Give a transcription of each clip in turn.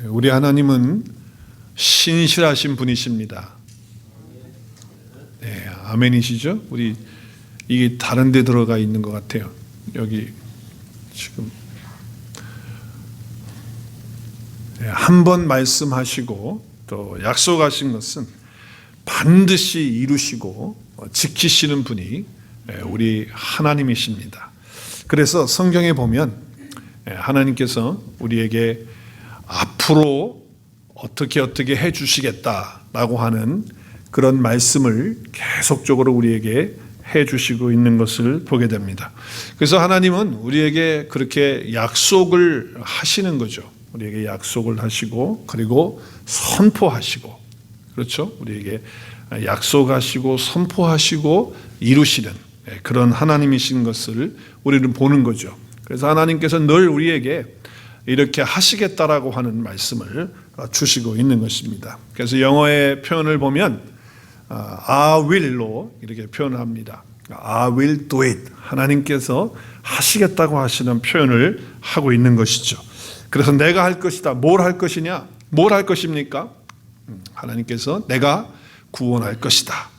우리 하나님은 신실하신 분이십니다. 네, 아멘이시죠? 우리 이게 다른 데 들어가 있는 것 같아요. 여기 지금 한 번 말씀하시고 또 약속하신 것은 반드시 이루시고 지키시는 분이 우리 하나님이십니다. 그래서 성경에 보면 하나님께서 우리에게 앞으로 어떻게 해 주시겠다라고 하는 그런 말씀을 계속적으로 우리에게 해 주시고 있는 것을 보게 됩니다. 그래서 하나님은 우리에게 그렇게 약속을 하시는 거죠. 우리에게 약속을 하시고 그리고 선포하시고, 그렇죠? 우리에게 약속하시고 선포하시고 이루시는 그런 하나님이신 것을 우리는 보는 거죠. 그래서 하나님께서 늘 우리에게 이렇게 하시겠다라고 하는 말씀을 주시고 있는 것입니다. 그래서 영어의 표현을 보면 I will로 이렇게 표현을 합니다. I will do it. 하나님께서 하시겠다고 하시는 표현을 하고 있는 것이죠. 그래서 내가 할 것이다. 뭘 할 것이냐? 뭘 할 것입니까? 하나님께서 내가 구원할 것이다.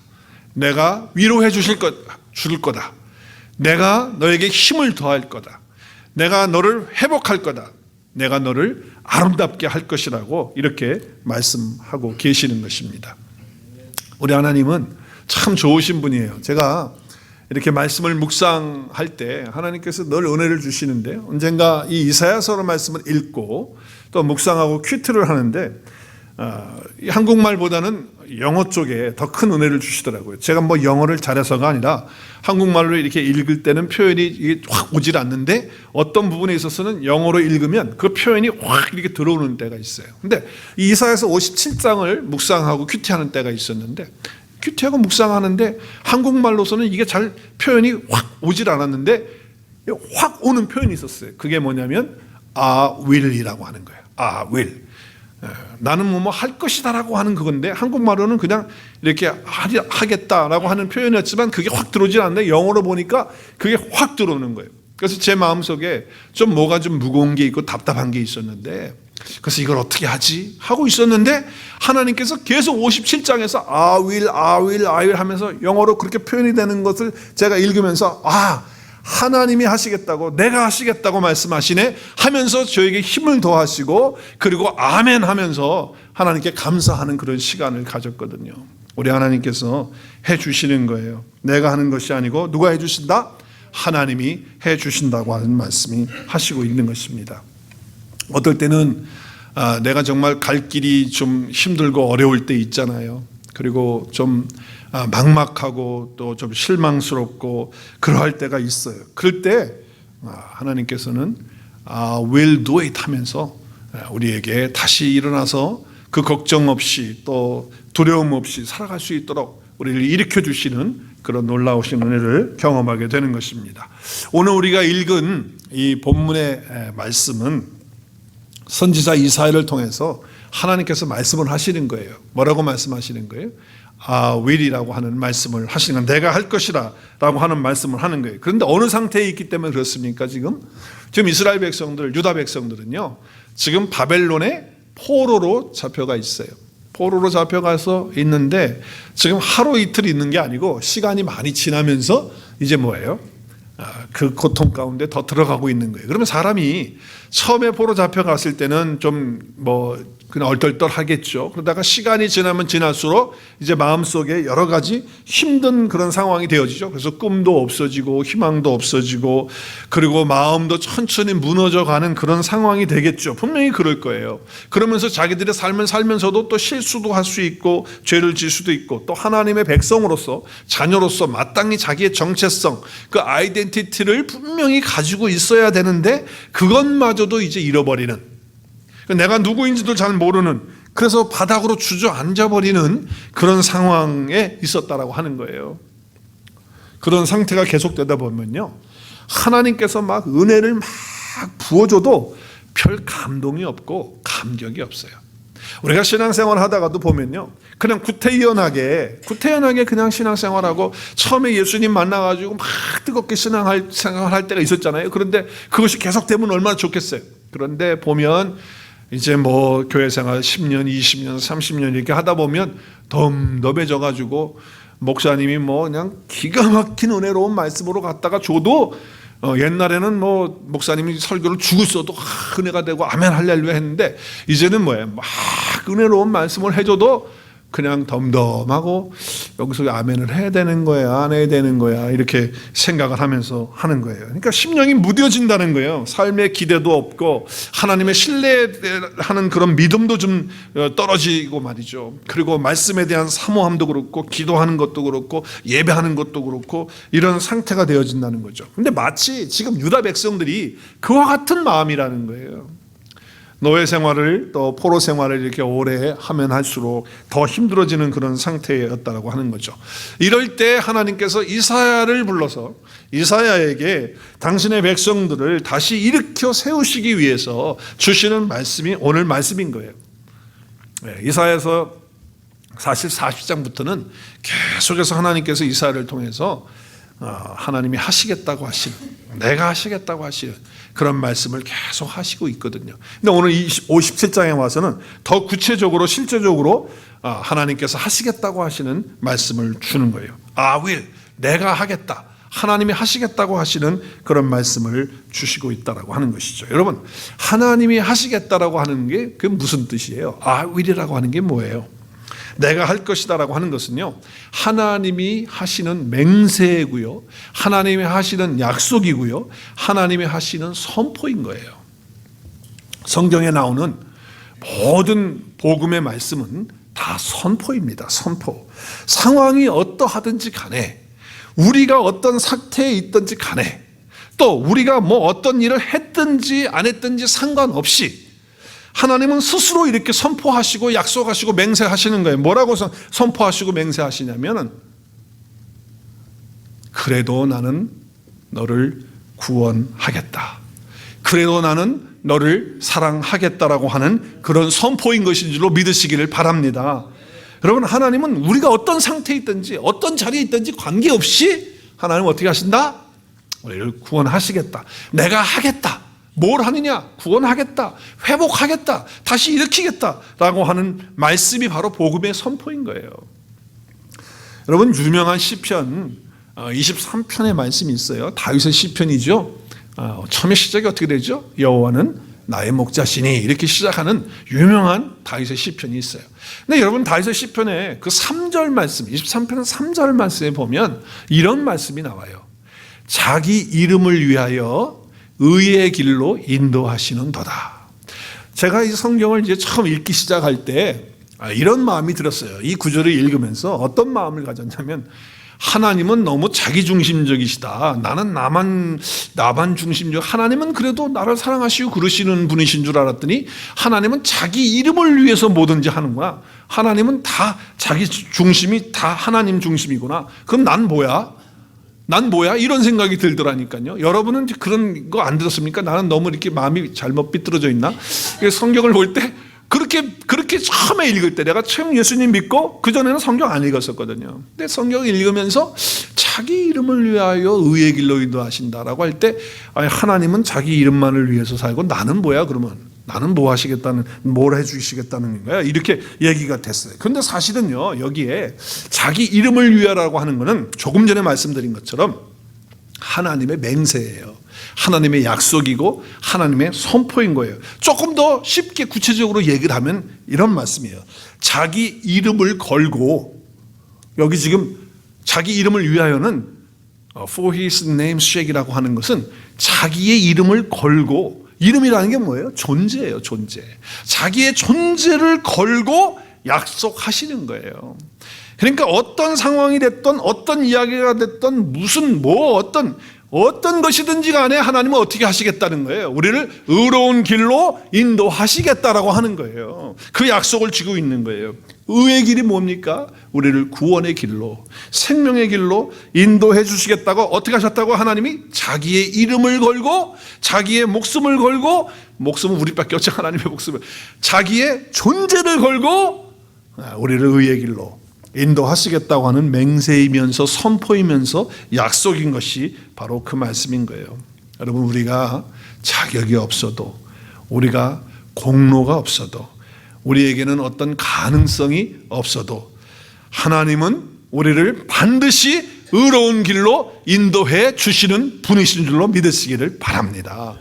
내가 위로해 줄 거다. 내가 너에게 힘을 더할 거다. 내가 너를 회복할 거다. 내가 너를 아름답게 할 것이라고 이렇게 말씀하고 계시는 것입니다. 우리 하나님은 참 좋으신 분이에요. 제가 이렇게 말씀을 묵상할 때 하나님께서 늘 은혜를 주시는데, 언젠가 이 이사야서의 말씀을 읽고 또 묵상하고 큐트를 하는데 이 한국말보다는 영어 쪽에 더 큰 은혜를 주시더라고요. 제가 뭐 영어를 잘해서가 아니라 한국말로 이렇게 읽을 때는 표현이 확 오질 않는데 어떤 부분에 있어서는 영어로 읽으면 그 표현이 확 이렇게 들어오는 때가 있어요. 근데 이 이사야서 57장을 묵상하고 큐티하는 때가 있었는데, 큐티하고 묵상하는데 한국말로서는 이게 잘 표현이 확 오질 않았는데 확 오는 표현이 있었어요. 그게 뭐냐면 I will이라고 하는 거예요. I will. 나는 뭐 할 것이다라고 하는 그건데 한국말로는 그냥 이렇게 하겠다라고 하는 표현이었지만 그게 확 들어오질 않는데 영어로 보니까 그게 확 들어오는 거예요. 그래서 제 마음속에 좀 뭐가 좀 무거운 게 있고 답답한 게 있었는데, 그래서 이걸 어떻게 하지? 하고 있었는데 하나님께서 계속 57장에서 I will 하면서 영어로 그렇게 표현이 되는 것을 제가 읽으면서 하나님이 하시겠다고, 내가 하시겠다고 말씀하시네 하면서 저에게 힘을 더하시고 그리고 아멘 하면서 하나님께 감사하는 그런 시간을 가졌거든요. 우리 하나님께서 해 주시는 거예요. 내가 하는 것이 아니고 누가 해 주신다? 하나님이 해 주신다고 하는 말씀이 하시고 있는 것입니다. 어떨 때는 내가 정말 갈 길이 좀 힘들고 어려울 때 있잖아요. 그리고 좀 막막하고 또 좀 실망스럽고 그러할 때가 있어요. 그럴 때 하나님께서는 will do it 하면서 우리에게 다시 일어나서 그 걱정 없이 또 두려움 없이 살아갈 수 있도록 우리를 일으켜 주시는 그런 놀라우신 은혜를 경험하게 되는 것입니다. 오늘 우리가 읽은 이 본문의 말씀은 선지자 이사야를 통해서 하나님께서 말씀을 하시는 거예요. 뭐라고 말씀하시는 거예요? will이라고 하는 말씀을 하시는, 내가 할 것이라 라고 하는 말씀을 하는 거예요. 그런데 어느 상태에 있기 때문에 그렇습니까? 지금 이스라엘 백성들, 유다 백성들은요, 지금 바벨론의 포로로 잡혀가 있어요. 포로로 잡혀가서 있는데 지금 하루 이틀 있는 게 아니고 시간이 많이 지나면서 이제 뭐예요? 그 고통 가운데 더 들어가고 있는 거예요. 그러면 사람이 처음에 포로 잡혀갔을 때는 좀 그냥 얼떨떨 하겠죠. 그러다가 시간이 지나면 지날수록 이제 마음속에 여러 가지 힘든 그런 상황이 되어지죠. 그래서 꿈도 없어지고 희망도 없어지고 그리고 마음도 천천히 무너져가는 그런 상황이 되겠죠. 분명히 그럴 거예요. 그러면서 자기들의 삶을 살면서도 또 실수도 할 수 있고 죄를 질 수도 있고 또 하나님의 백성으로서 자녀로서 마땅히 자기의 정체성, 그 아이덴티티를 분명히 가지고 있어야 되는데 그것마저도 이제 잃어버리는, 내가 누구인지도 잘 모르는, 그래서 바닥으로 주저앉아버리는 그런 상황에 있었다라고 하는 거예요. 그런 상태가 계속되다 보면요, 하나님께서 막 은혜를 막 부어줘도 별 감동이 없고 감격이 없어요. 우리가 신앙생활 하다가도 보면요, 그냥 구태연하게 그냥 신앙생활하고 처음에 예수님 만나가지고 막 뜨겁게 신앙생활할 때가 있었잖아요. 그런데 그것이 계속되면 얼마나 좋겠어요. 그런데 보면 이제 뭐 교회 생활 10년, 20년, 30년 이렇게 하다 보면 덤덤해져 가지고 목사님이 뭐 그냥 기가 막힌 은혜로운 말씀으로 갖다가 줘도 옛날에는 뭐 목사님이 설교를 죽었어도 은혜가 되고 아멘 할렐루야 했는데 이제는 뭐예요? 막 은혜로운 말씀을 해줘도 그냥 덤덤하고 여기서 아멘을 해야 되는 거야 안 해야 되는 거야 이렇게 생각을 하면서 하는 거예요. 그러니까 심령이 무뎌진다는 거예요. 삶에 기대도 없고 하나님의 신뢰하는 그런 믿음도 좀 떨어지고 말이죠. 그리고 말씀에 대한 사모함도 그렇고 기도하는 것도 그렇고 예배하는 것도 그렇고 이런 상태가 되어진다는 거죠. 근데 마치 지금 유다 백성들이 그와 같은 마음이라는 거예요. 노예 생활을 또 포로 생활을 이렇게 오래 하면 할수록 더 힘들어지는 그런 상태였다라고 하는 거죠. 이럴 때 하나님께서 이사야를 불러서 이사야에게 당신의 백성들을 다시 일으켜 세우시기 위해서 주시는 말씀이 오늘 말씀인 거예요. 이사야에서 사실 40장부터는 계속해서 하나님께서 이사야를 통해서 하나님이 하시겠다고 하시는, 내가 하시겠다고 하시는 그런 말씀을 계속 하시고 있거든요. 근데 오늘 57장에 와서는 더 구체적으로 실제적으로 하나님께서 하시겠다고 하시는 말씀을 주는 거예요. 내가 하겠다. 하나님이 하시겠다고 하시는 그런 말씀을 주시고 있다라고 하는 것이죠. 여러분, 하나님이 하시겠다라고 하는 게 그게 무슨 뜻이에요? will이라고 하는 게 뭐예요? 내가 할 것이다라고 하는 것은요, 하나님이 하시는 맹세고요, 하나님이 하시는 약속이고요, 하나님이 하시는 선포인 거예요. 성경에 나오는 모든 복음의 말씀은 다 선포입니다. 선포. 상황이 어떠하든지 간에, 우리가 어떤 상태에 있든지 간에, 또 우리가 뭐 어떤 일을 했든지 안 했든지 상관없이 하나님은 스스로 이렇게 선포하시고 약속하시고 맹세하시는 거예요. 뭐라고 선포하시고 맹세하시냐면, 그래도 나는 너를 구원하겠다. 그래도 나는 너를 사랑하겠다라고 하는 그런 선포인 것인 줄로 믿으시기를 바랍니다. 여러분, 하나님은 우리가 어떤 상태에 있든지 어떤 자리에 있든지 관계없이 하나님은 어떻게 하신다? 우리를 구원하시겠다. 내가 하겠다. 뭘 하느냐? 구원하겠다, 회복하겠다, 다시 일으키겠다라고 하는 말씀이 바로 복음의 선포인 거예요. 여러분, 유명한 시편 23편의 말씀이 있어요. 다윗의 시편이죠. 처음에 시작이 어떻게 되죠? 여호와는 나의 목자시니, 이렇게 시작하는 유명한 다윗의 시편이 있어요. 근데 여러분, 다윗의 시편의 그 3절 말씀, 23편의 3절 말씀에 보면 이런 말씀이 나와요. 자기 이름을 위하여 의의 길로 인도하시는도다. 제가 이 성경을 이제 처음 읽기 시작할 때 이런 마음이 들었어요. 이 구절을 읽으면서 어떤 마음을 가졌냐면, 하나님은 너무 자기중심적이시다. 나는 나만 중심적. 하나님은 그래도 나를 사랑하시고 그러시는 분이신 줄 알았더니 하나님은 자기 이름을 위해서 뭐든지 하는구나. 하나님은 다 자기 중심이 다 하나님 중심이구나. 그럼 난 뭐야? 이런 생각이 들더라니까요. 여러분은 그런 거 안 들었습니까? 나는 너무 이렇게 마음이 잘못 삐뚤어져 있나? 성경을 볼 때 그렇게 처음에 읽을 때, 내가 처음 예수님 믿고 그전에는 성경 안 읽었었거든요. 근데 성경을 읽으면서 자기 이름을 위하여 의의 길로 인도하신다라고 할 때, 하나님은 자기 이름만을 위해서 살고 나는 뭐야 그러면? 나는 뭐 하시겠다는, 뭘 해주시겠다는 거야? 이렇게 얘기가 됐어요. 그런데 사실은요, 여기에 자기 이름을 위하라고 하는 것은 조금 전에 말씀드린 것처럼 하나님의 맹세예요. 하나님의 약속이고 하나님의 선포인 거예요. 조금 더 쉽게 구체적으로 얘기를 하면 이런 말씀이에요. 자기 이름을 걸고, 여기 지금 자기 이름을 위하여는 for his name's sake이라고 하는 것은 자기의 이름을 걸고, 이름이라는 게 뭐예요? 존재예요, 존재. 자기의 존재를 걸고 약속하시는 거예요. 그러니까 어떤 상황이 됐던, 어떤 이야기가 됐던, 어떤 것이든지 간에 하나님은 어떻게 하시겠다는 거예요? 우리를 의로운 길로 인도하시겠다라고 하는 거예요. 그 약속을 지고 있는 거예요. 의의 길이 뭡니까? 우리를 구원의 길로, 생명의 길로 인도해 주시겠다고 어떻게 하셨다고? 하나님이 자기의 이름을 걸고, 자기의 목숨을 걸고, 목숨은 우리밖에 없죠. 하나님의 목숨을, 자기의 존재를 걸고 우리를 의의 길로 인도하시겠다고 하는 맹세이면서 선포이면서 약속인 것이 바로 그 말씀인 거예요. 여러분, 우리가 자격이 없어도, 우리가 공로가 없어도, 우리에게는 어떤 가능성이 없어도 하나님은 우리를 반드시 의로운 길로 인도해 주시는 분이신 줄로 믿으시기를 바랍니다.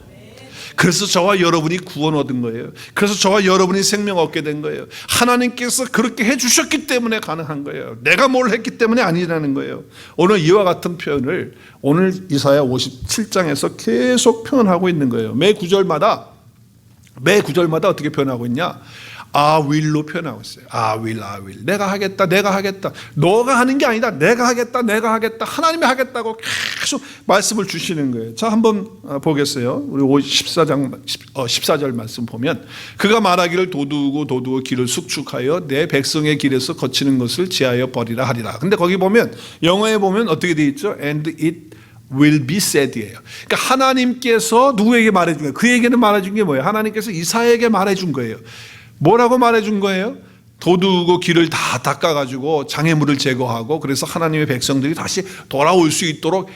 그래서 저와 여러분이 구원 얻은 거예요. 그래서 저와 여러분이 생명 얻게 된 거예요. 하나님께서 그렇게 해주셨기 때문에 가능한 거예요. 내가 뭘 했기 때문에 아니라는 거예요. 오늘 이와 같은 표현을 오늘 이사야 57장에서 계속 표현하고 있는 거예요. 매 구절마다 어떻게 표현하고 있냐? I will로 표현하고 있어요. I will. 내가 하겠다. 너가 하는 게 아니다. 내가 하겠다. 하나님이 하겠다고 계속 말씀을 주시는 거예요. 자, 한번 보겠어요. 우리 14절 말씀 보면, 그가 말하기를 도두고 길을 숙축하여 내 백성의 길에서 거치는 것을 제하여 버리라 하리라. 근데 거기 보면, 영어에 보면 어떻게 되어 있죠? And it will be said예요. 그러니까 하나님께서 누구에게 말해준 거예요? 그에게는 말해준 게 뭐예요? 하나님께서 이사야에게 말해준 거예요. 뭐라고 말해준 거예요? 도두고 길을 다 닦아가지고 장애물을 제거하고, 그래서 하나님의 백성들이 다시 돌아올 수 있도록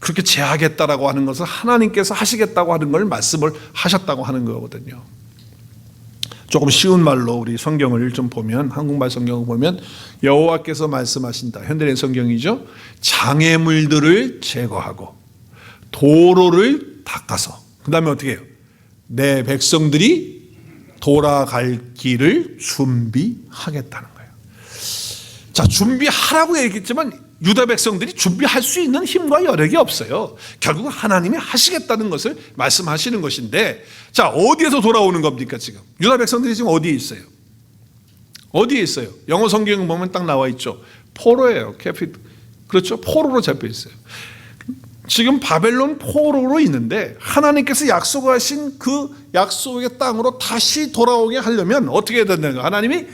그렇게 제하겠다라고 하는 것을 하나님께서 하시겠다고 하는 걸 말씀을 하셨다고 하는 거거든요. 조금 쉬운 말로 우리 성경을 좀 보면, 한국말 성경을 보면 여호와께서 말씀하신다. 현대의 성경이죠. 장애물들을 제거하고 도로를 닦아서, 그 다음에 어떻게 해요? 내 백성들이 돌아갈 길을 준비하겠다는 거예요. 자, 준비하라고 얘기했지만 유다 백성들이 준비할 수 있는 힘과 여력이 없어요. 결국 하나님이 하시겠다는 것을 말씀하시는 것인데, 자, 어디에서 돌아오는 겁니까? 지금 유다 백성들이 지금 어디에 있어요? 영어 성경을 보면 딱 나와 있죠. 포로예요. 그렇죠? 포로로 잡혀 있어요. 지금 바벨론 포로로 있는데, 하나님께서 약속하신 그 약속의 땅으로 다시 돌아오게 하려면 어떻게 해야 된다는 거예요? 하나님이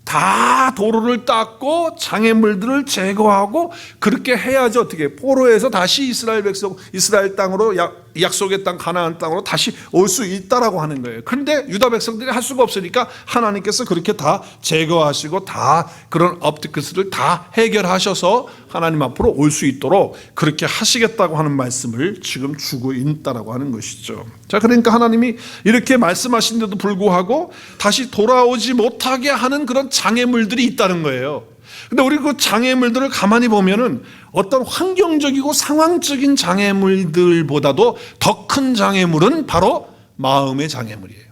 다 도로를 닦고 장애물들을 제거하고 그렇게 해야지 어떻게 포로에서 다시 이스라엘 땅으로, 약속의 땅 가나안 땅으로 다시 올 수 있다라고 하는 거예요. 그런데 유다 백성들이 할 수가 없으니까 하나님께서 그렇게 다 제거하시고 다 그런 obstacles를 다 해결하셔서 하나님 앞으로 올 수 있도록 그렇게 하시겠다고 하는 말씀을 지금 주고 있다라고 하는 것이죠. 자, 그러니까 하나님이 이렇게 말씀하신데도 불구하고 다시 돌아오지 못하게 하는 그런 장애물들이 있다는 거예요. 근데 우리 그 장애물들을 가만히 보면은 어떤 환경적이고 상황적인 장애물들보다도 더 큰 장애물은 바로 마음의 장애물이에요.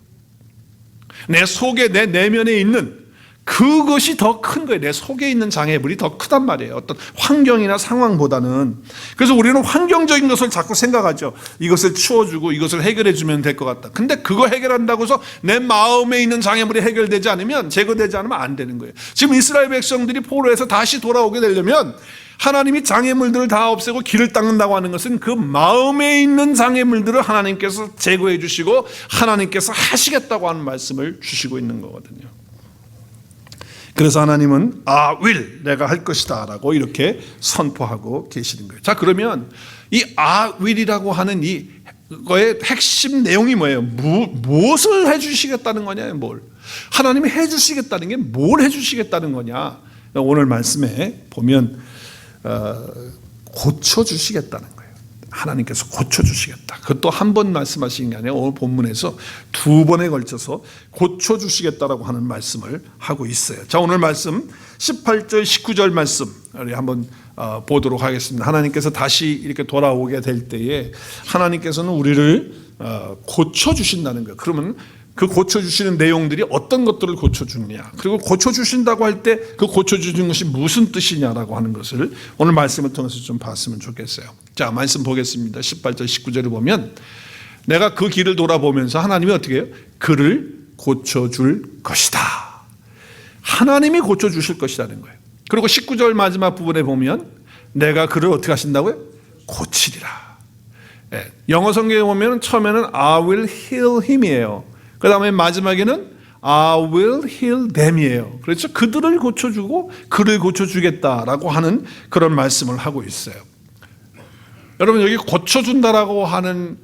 내 속에, 내 내면에 있는 그것이 더 큰 거예요. 내 속에 있는 장애물이 더 크단 말이에요. 어떤 환경이나 상황보다는. 그래서 우리는 환경적인 것을 자꾸 생각하죠. 이것을 치워주고 이것을 해결해주면 될 것 같다. 근데 그거 해결한다고 해서 내 마음에 있는 장애물이 해결되지 않으면, 제거되지 않으면 안 되는 거예요. 지금 이스라엘 백성들이 포로에서 다시 돌아오게 되려면 하나님이 장애물들을 다 없애고 길을 닦는다고 하는 것은 그 마음에 있는 장애물들을 하나님께서 제거해 주시고 하나님께서 하시겠다고 하는 말씀을 주시고 있는 거거든요. 그래서 하나님은 I will, 내가 할 것이다 라고 이렇게 선포하고 계시는 거예요. 자, 그러면 이 I will이라고 하는 이거의 핵심 내용이 뭐예요? 무엇을 해주시겠다는 거냐? 뭘? 하나님이 해주시겠다는 게 뭘 해주시겠다는 거냐? 오늘 말씀에 보면 고쳐주시겠다는 거예요. 하나님께서 고쳐주시겠다. 그것도 한 번 말씀하시는 게 아니라 오늘 본문에서 두 번에 걸쳐서 고쳐주시겠다라고 하는 말씀을 하고 있어요. 자, 오늘 말씀 18절 19절 말씀 우리 한번 보도록 하겠습니다. 하나님께서 다시 이렇게 돌아오게 될 때에 하나님께서는 우리를 고쳐주신다는 거예요. 그러면 그 고쳐주시는 내용들이 어떤 것들을 고쳐주느냐, 그리고 고쳐주신다고 할 때 그 고쳐주는 것이 무슨 뜻이냐라고 하는 것을 오늘 말씀을 통해서 좀 봤으면 좋겠어요. 자, 말씀 보겠습니다. 18절 19절을 보면, 내가 그 길을 돌아보면서 하나님이 어떻게 해요? 그를 고쳐줄 것이다. 하나님이 고쳐주실 것이라는 거예요. 그리고 19절 마지막 부분에 보면 내가 그를 어떻게 하신다고요? 고치리라. 영어 성경에 보면 처음에는 I will heal him이에요. 그 다음에 마지막에는 I will heal them이에요. 그렇죠? 그들을 고쳐주고 그를 고쳐주겠다라고 하는 그런 말씀을 하고 있어요. 여러분, 여기 고쳐준다라고 하는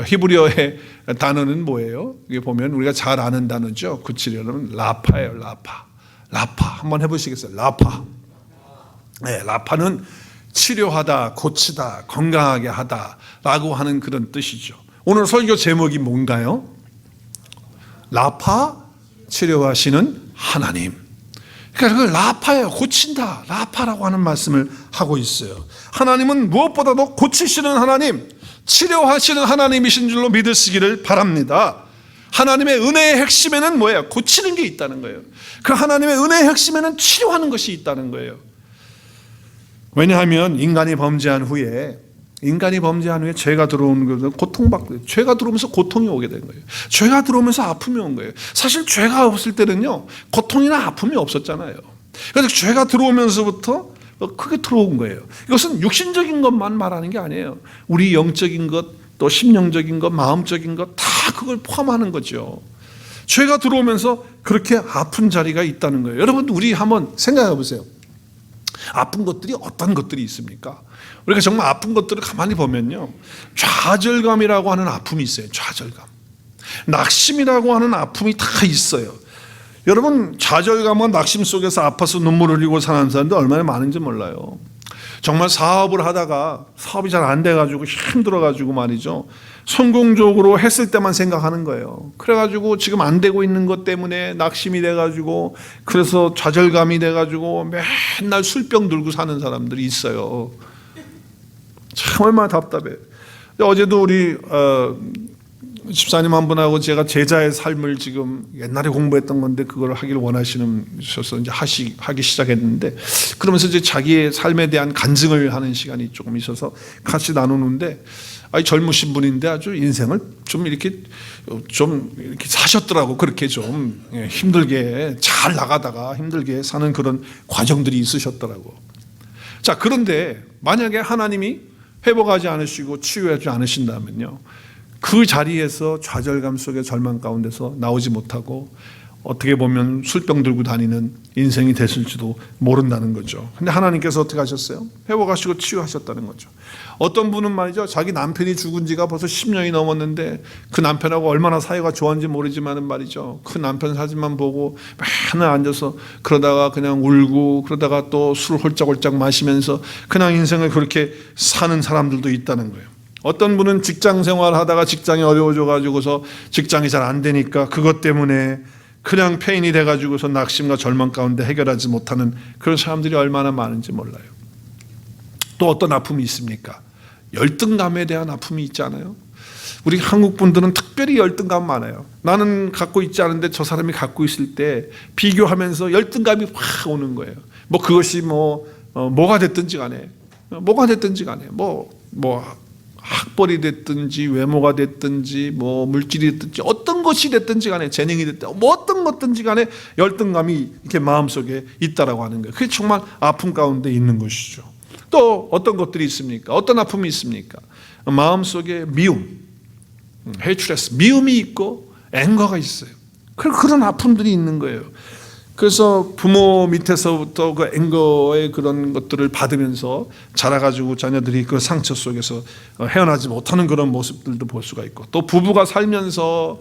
히브리어의 단어는 뭐예요? 여기 보면 우리가 잘 아는 단어죠. 고치려는 라파예요. 라파 한번 해보시겠어요? 라파. 네, 라파는 치료하다, 고치다, 건강하게 하다라고 하는 그런 뜻이죠. 오늘 설교 제목이 뭔가요? 라파, 치료하시는 하나님. 그러니까 그걸 라파예요. 고친다. 라파라고 하는 말씀을 하고 있어요. 하나님은 무엇보다도 고치시는 하나님, 치료하시는 하나님이신 줄로 믿으시기를 바랍니다. 하나님의 은혜의 핵심에는 뭐예요? 고치는 게 있다는 거예요. 그 하나님의 은혜의 핵심에는 치료하는 것이 있다는 거예요. 왜냐하면 인간이 범죄한 후에 죄가 들어오는 것은 고통받고, 죄가 들어오면서 고통이 오게 된 거예요. 죄가 들어오면서 아픔이 온 거예요. 사실 죄가 없을 때는요, 고통이나 아픔이 없었잖아요. 그래서 죄가 들어오면서부터 크게 들어온 거예요. 이것은 육신적인 것만 말하는 게 아니에요. 우리 영적인 것, 또 심령적인 것, 마음적인 것 다 그걸 포함하는 거죠. 죄가 들어오면서 그렇게 아픈 자리가 있다는 거예요. 여러분, 우리 한번 생각해 보세요. 아픈 것들이 어떤 것들이 있습니까? 우리가 정말 아픈 것들을 가만히 보면요, 좌절감이라고 하는 아픔이 있어요. 좌절감. 낙심이라고 하는 아픔이 다 있어요. 여러분, 좌절감과 낙심 속에서 아파서 눈물을 흘리고 사는 사람들 얼마나 많은지 몰라요. 정말 사업을 하다가 사업이 잘 안 돼가지고 힘들어가지고 말이죠, 성공적으로 했을 때만 생각하는 거예요. 그래가지고 지금 안 되고 있는 것 때문에 낙심이 돼가지고, 그래서 좌절감이 돼가지고 맨날 술병 들고 사는 사람들이 있어요. 참 얼마나 답답해요. 어제도 우리 집사님 한 분하고 제가 제자의 삶을 지금 옛날에 공부했던 건데 그걸 하길 원하시셔서 이제 하기 시작했는데, 그러면서 이제 자기의 삶에 대한 간증을 하는 시간이 조금 있어서 같이 나누는데, 젊으신 분인데 아주 인생을 좀 이렇게 사셨더라고. 그렇게 좀 힘들게 잘 나가다가 힘들게 사는 그런 과정들이 있으셨더라고. 자, 그런데 만약에 하나님이 회복하지 않으시고 치유하지 않으신다면요, 그 자리에서 좌절감 속에 절망 가운데서 나오지 못하고 어떻게 보면 술병 들고 다니는 인생이 됐을지도 모른다는 거죠. 근데 하나님께서 어떻게 하셨어요? 회복하시고 치유하셨다는 거죠. 어떤 분은 말이죠, 자기 남편이 죽은 지가 벌써 10년이 넘었는데 그 남편하고 얼마나 사이가 좋았는지 모르지만은 말이죠, 그 남편 사진만 보고 맨날 앉아서 그러다가 그냥 울고, 그러다가 또 술을 홀짝홀짝 마시면서 그냥 인생을 그렇게 사는 사람들도 있다는 거예요. 어떤 분은 직장 생활 하다가 직장이 어려워져 가지고서 직장이 잘 안 되니까 그것 때문에 그냥 폐인이 돼가지고서 낙심과 절망 가운데 해결하지 못하는 그런 사람들이 얼마나 많은지 몰라요. 또 어떤 아픔이 있습니까? 열등감에 대한 아픔이 있잖아요. 우리 한국 분들은 특별히 열등감 많아요. 나는 갖고 있지 않은데 저 사람이 갖고 있을 때 비교하면서 열등감이 확 오는 거예요. 뭐 그것이 뭐가 됐든지 간에, 학벌이 됐든지 외모가 됐든지 물질이 됐든지 어떤 것이 됐든지 간에, 재능이 됐든지 어떤 것든지 간에 열등감이 이렇게 마음속에 있다라고 하는 거예요. 그게 정말 아픔 가운데 있는 것이죠. 또 어떤 것들이 있습니까? 어떤 아픔이 있습니까? 마음속에 미움, 헤이트레스, 미움이 있고 앵거가 있어요. 그런 아픔들이 있는 거예요. 그래서 부모 밑에서부터 그 앵거의 그런 것들을 받으면서 자라가지고 자녀들이 그 상처 속에서 헤어나지 못하는 그런 모습들도 볼 수가 있고, 또 부부가 살면서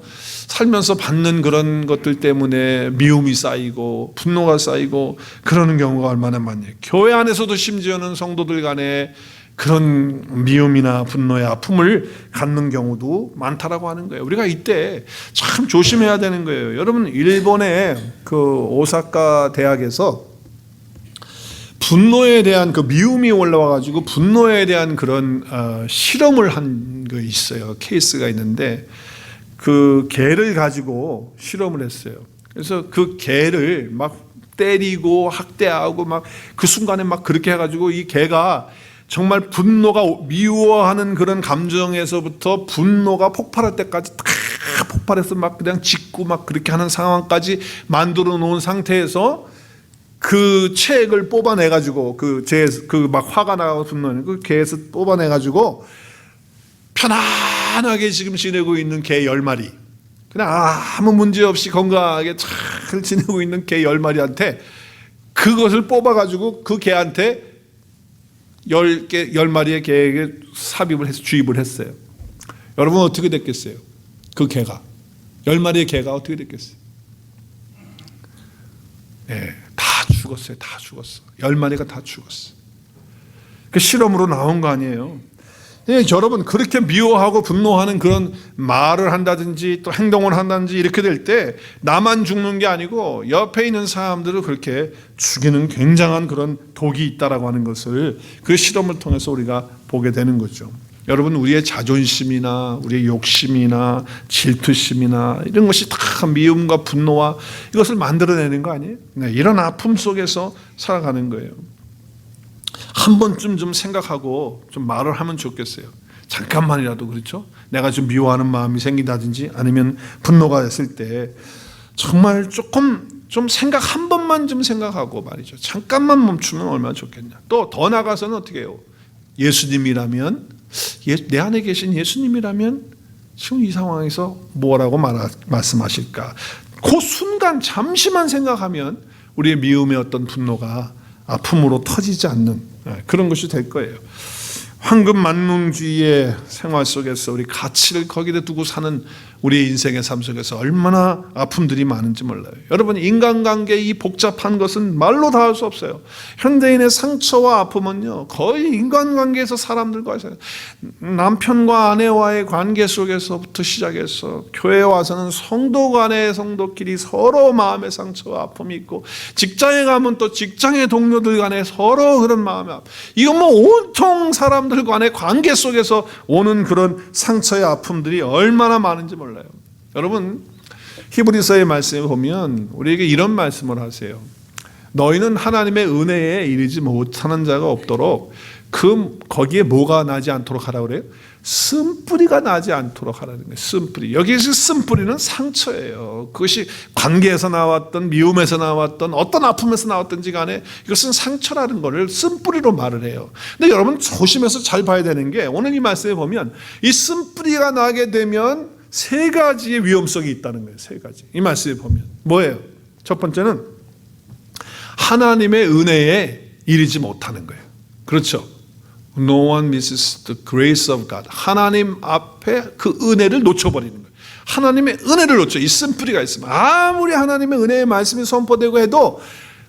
받는 그런 것들 때문에 미움이 쌓이고 분노가 쌓이고 그러는 경우가 얼마나 많아요. 교회 안에서도 심지어는 성도들 간에 그런 미움이나 분노의 아픔을 갖는 경우도 많다라고 하는 거예요. 우리가 이때 참 조심해야 되는 거예요. 여러분, 일본의 그 오사카 대학에서 분노에 대한 그 미움이 올라와 가지고 분노에 대한 그런 실험을 한 거 있어요. 케이스가 있는데 그 개를 가지고 실험을 했어요. 그래서 그 개를 막 때리고 학대하고 막 그 순간에 막 그렇게 해가지고 이 개가 정말 분노가, 미워하는 그런 감정에서부터 분노가 폭발할 때까지 다 폭발해서 막 그냥 짖고 막 그렇게 하는 상황까지 만들어 놓은 상태에서 그 책을 뽑아내가지고 그 막 화가 나고 분노는 그 개에서 뽑아내가지고 편안하게 지금 지내고 있는 개 10마리, 그냥 아무 문제 없이 건강하게 잘 지내고 있는 개 10마리한테 그것을 뽑아가지고 그 개한테 10마리의 개에게 삽입을 해서 주입을 했어요. 여러분, 어떻게 됐겠어요? 그 개가, 10마리의 개가 어떻게 됐겠어요? 네, 다 죽었어요. 다 죽었어. 10마리가 다 죽었어. 그 실험으로 나온 거 아니에요. 여러분, 그렇게 미워하고 분노하는 그런 말을 한다든지 또 행동을 한다든지 이렇게 될 때 나만 죽는 게 아니고 옆에 있는 사람들을 그렇게 죽이는 굉장한 그런 독이 있다라고 하는 것을 그 실험을 통해서 우리가 보게 되는 거죠. 여러분, 우리의 자존심이나 우리의 욕심이나 질투심이나 이런 것이 다 미움과 분노와 이것을 만들어내는 거 아니에요? 네, 이런 아픔 속에서 살아가는 거예요. 한 번쯤 좀 생각하고 좀 말을 하면 좋겠어요. 잠깐만이라도, 그렇죠? 내가 좀 미워하는 마음이 생긴다든지 아니면 분노가 됐을 때 정말 조금 좀 한 번만 좀 생각하고 말이죠. 잠깐만 멈추면 얼마나 좋겠냐. 또 더 나가서는 어떻게 해요? 예수님이라면, 내 안에 계신 예수님이라면 지금 이 상황에서 뭐라고 말씀하실까? 그 순간 잠시만 생각하면 우리의 미움의 어떤 분노가 아픔으로 터지지 않는 그런 것이 될 거예요. 황금만능주의의 생활 속에서 우리 가치를 거기에 두고 사는 우리의 인생의 삶 속에서 얼마나 아픔들이 많은지 몰라요. 여러분, 인간관계 이 복잡한 것은 말로 다 할 수 없어요. 현대인의 상처와 아픔은요, 거의 인간관계에서 사람들과 있어요. 남편과 아내와의 관계 속에서부터 시작해서 교회에 와서는 성도 간의 성도끼리 서로 마음의 상처와 아픔이 있고, 직장에 가면 또 직장의 동료들 간에 서로 그런 마음의 아픔, 이건 뭐 온통 사람들 간의 관계 속에서 오는 그런 상처의 아픔들이 얼마나 많은지 몰라요. 여러분, 히브리서의 말씀에 보면 우리에게 이런 말씀을 하세요. 너희는 하나님의 은혜에 이르지 못하는 자가 없도록 거기에 뭐가 나지 않도록 하라고 그래요? 쓴뿌리가 나지 않도록 하라는 거예요. 쓴뿌리. 여기서 쓴뿌리는 상처예요. 그것이 관계에서 나왔던, 미움에서 나왔던, 어떤 아픔에서 나왔든지 간에 이것은 상처라는 것을 쓴뿌리로 말을 해요. 근데 여러분, 조심해서 잘 봐야 되는 게, 오늘 이 말씀에 보면 이 쓴뿌리가 나게 되면 세 가지의 위험성이 있다는 거예요. 세 가지. 이 말씀에 보면 뭐예요? 첫 번째는 하나님의 은혜에 이르지 못하는 거예요. 그렇죠? No one misses the grace of God. 하나님 앞에 그 은혜를 놓쳐버리는 거예요. 하나님의 은혜를 놓쳐. 이 쓴뿌리가 있으면 아무리 하나님의 은혜의 말씀이 선포되고 해도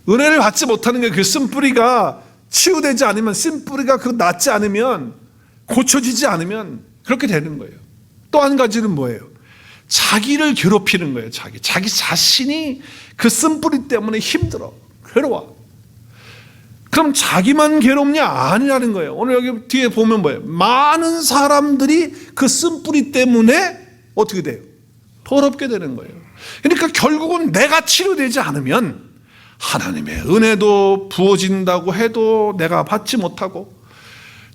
은혜를 받지 못하는 게, 그 쓴뿌리가 치유되지 않으면, 쓴뿌리가 그 낫지 않으면, 고쳐지지 않으면 그렇게 되는 거예요. 또 한 가지는 뭐예요? 자기를 괴롭히는 거예요. 자기 자신이 그 쓴뿌리 때문에 힘들어, 괴로워. 그럼 자기만 괴롭냐? 아니라는 거예요. 오늘 여기 뒤에 보면 뭐예요? 많은 사람들이 그 쓴뿌리 때문에 어떻게 돼요? 더럽게 되는 거예요. 그러니까 결국은 내가 치료되지 않으면 하나님의 은혜도 부어진다고 해도 내가 받지 못하고,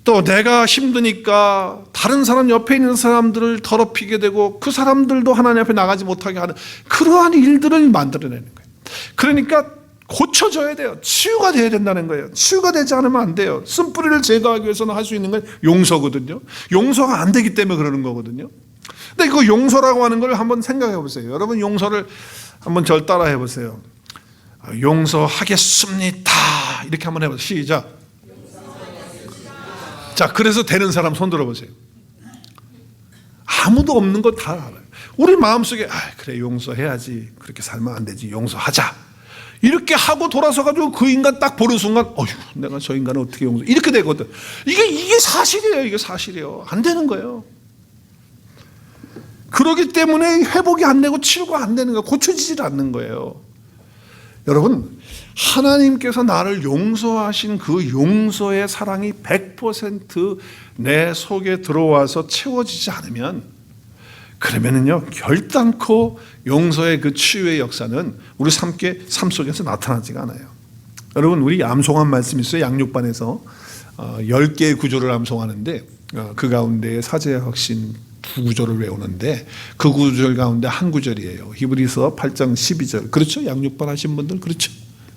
또 내가 힘드니까 다른 사람, 옆에 있는 사람들을 더럽히게 되고 그 사람들도 하나님 앞에 나가지 못하게 하는 그러한 일들을 만들어내는 거예요. 그러니까 고쳐져야 돼요. 치유가 돼야 된다는 거예요. 치유가 되지 않으면 안 돼요. 쓴뿌리를 제거하기 위해서는 할 수 있는 건 용서거든요. 용서가 안 되기 때문에 그러는 거거든요. 근데 그 용서라고 하는 걸 한번 생각해 보세요. 여러분, 용서를 한번 절 따라 해보세요. 용서하겠습니다. 이렇게 한번 해보세요. 시작. 자, 그래서 되는 사람 손 들어보세요. 아무도 없는 거 다 알아요. 우리 마음속에 그래, 용서해야지, 그렇게 살면 안 되지, 용서하자, 이렇게 하고 돌아서가지고 그 인간 딱 보는 순간 어휴, 내가 저 인간을 어떻게 용서, 이렇게 되거든. 이게 사실이에요. 이게 사실이에요. 안 되는 거예요. 그러기 때문에 회복이 안 되고 치료가 안 되는 거예요. 고쳐지질 않는 거예요. 여러분, 하나님께서 나를 용서하신 그 용서의 사랑이 100% 내 속에 들어와서 채워지지 않으면, 그러면은요, 결단코 용서의 그 치유의 역사는 우리 삶 속에서 나타나지가 않아요. 여러분, 우리 암송한 말씀이 있어요. 양육반에서 10개의 구절을 암송하는데 그 가운데 사제의 확신 2구절을 외우는데 그 구절 가운데 한 구절이에요. 히브리서 8장 12절. 그렇죠? 양육반 하신 분들, 그렇죠?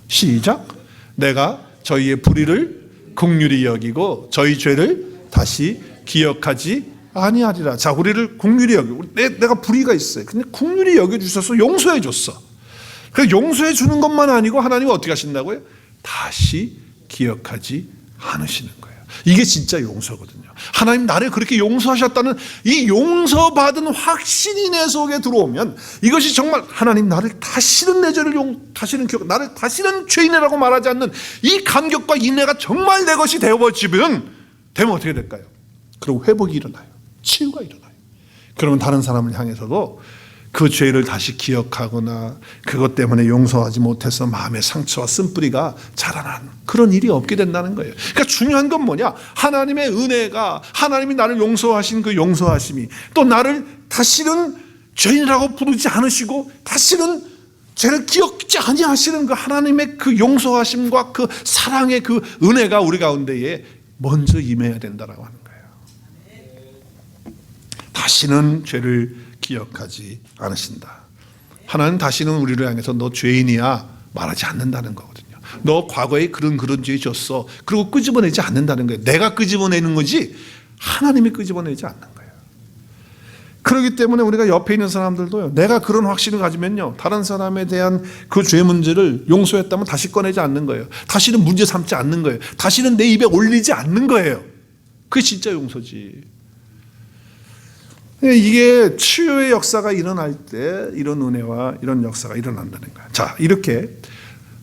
시작. 내가 저희의 불의를 긍휼히 여기고 저희 죄를 다시 기억하지 아니하리라. 자, 우리를 긍휼히 여기고, 내가 불의가 있어요. 근데 긍휼히 여겨주셔서 용서해 줬어. 그 용서해 주는 것만 아니고 하나님은 어떻게 하신다고요? 다시 기억하지 않으시는 거예요. 이게 진짜 용서거든요. 하나님 나를 그렇게 용서하셨다는 이 용서받은 확신이 내 속에 들어오면, 이것이 정말 하나님 나를 다시는 내 죄를 다시는 기억, 나를 다시는 죄인이라고 말하지 않는 이 감격과 인내가 정말 내 것이 되어지면 어떻게 될까요? 그리고 회복이 일어나요. 치유가 일어나요. 그러면 다른 사람을 향해서도 그 죄를 다시 기억하거나 그것 때문에 용서하지 못해서 마음의 상처와 쓴뿌리가 자라나는 그런 일이 없게 된다는 거예요. 그러니까 중요한 건 뭐냐? 하나님의 은혜가, 하나님이 나를 용서하신 그 용서하심이, 또 나를 다시는 죄인이라고 부르지 않으시고 다시는 죄를 기억지 아니하시는 그 하나님의 그 용서하심과 그 사랑의 그 은혜가 우리 가운데에 먼저 임해야 된다라고 하는 거예요. 다시는 죄를 기억하지 않으신다. 하나님 다시는 우리를 향해서 너 죄인이야 말하지 않는다는 거거든요. 너 과거에 그런 죄 졌어. 그리고 끄집어내지 않는다는 거예요. 내가 끄집어내는 거지 하나님이 끄집어내지 않는 거예요. 그렇기 때문에 우리가 옆에 있는 사람들도요, 내가 그런 확신을 가지면요, 다른 사람에 대한 그 죄 문제를 용서했다면 다시 꺼내지 않는 거예요. 다시는 문제 삼지 않는 거예요. 다시는 내 입에 올리지 않는 거예요. 그게 진짜 용서지. 이게 치유의 역사가 일어날 때 이런 은혜와 이런 역사가 일어난다는 거예요. 자, 이렇게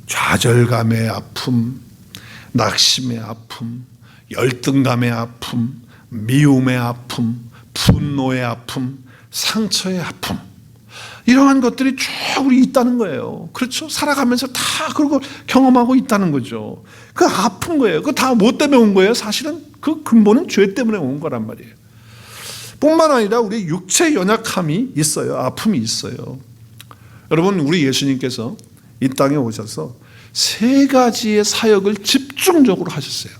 좌절감의 아픔, 낙심의 아픔, 열등감의 아픔, 미움의 아픔, 분노의 아픔, 상처의 아픔, 이러한 것들이 쭉 우리 있다는 거예요. 그렇죠? 살아가면서 다 그런 걸 경험하고 있다는 거죠. 그 아픈 거예요. 그 다 뭐 때문에 온 거예요? 사실은 그 근본은 죄 때문에 온 거란 말이에요. 뿐만 아니라 우리 육체 연약함이 있어요. 아픔이 있어요. 여러분, 우리 예수님께서 이 땅에 오셔서 세 가지의 사역을 집중적으로 하셨어요.